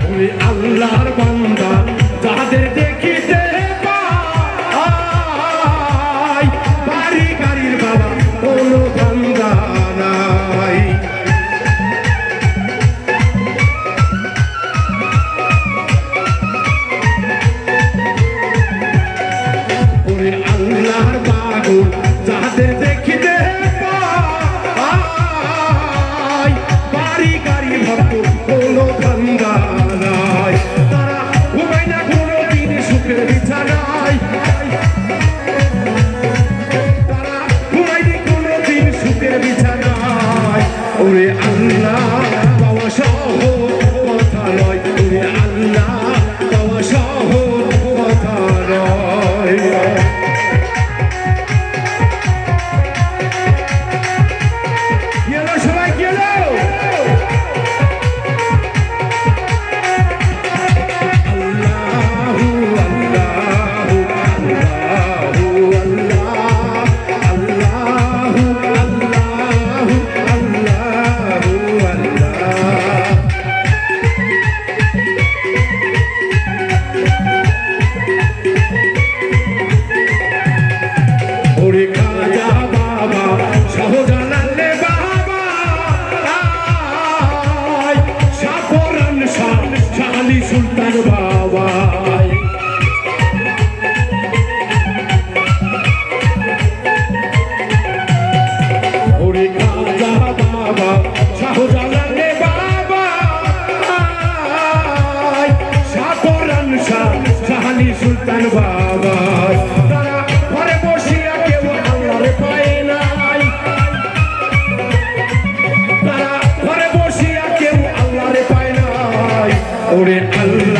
ওরে আল্লাহর বান্দা যাদের দেখিতে পাই বাড়ি গাড়ির বাবা কোনো ধান্দা নাই। ওরে আল্লাহর বাগুন যাদের দেখিতে পাই বাড়ি গাড়ি ভরপুর কোনো ধান্দা নাই। তারা ঘুমায় না কোনো দিন সুখের বিছানায়, তারা ঘুমায় না কোনো দিন সুখের বিছানায়। ওরে আল্লাহ পাওয়া সহজ কথা নয়, ওরে আল্লাহ পাওয়া সহজ কথা নয়। সবাই গেল ওরে খাজা বাবা শাহজালাল বাবা শাহপরান শাহ শালী সুলতান বাবা। ওরে খাজা বাবা শাহজালাল বাবা শাহপরান শাহ শালী সুলতান বাবা। তারা ঘরে বসিয়া কেউ আল্লাহরে পায় নাই, তারা ঘরে বসিয়া কেউ আল্লাহরে পায় নাই। ওরে আল্লাহ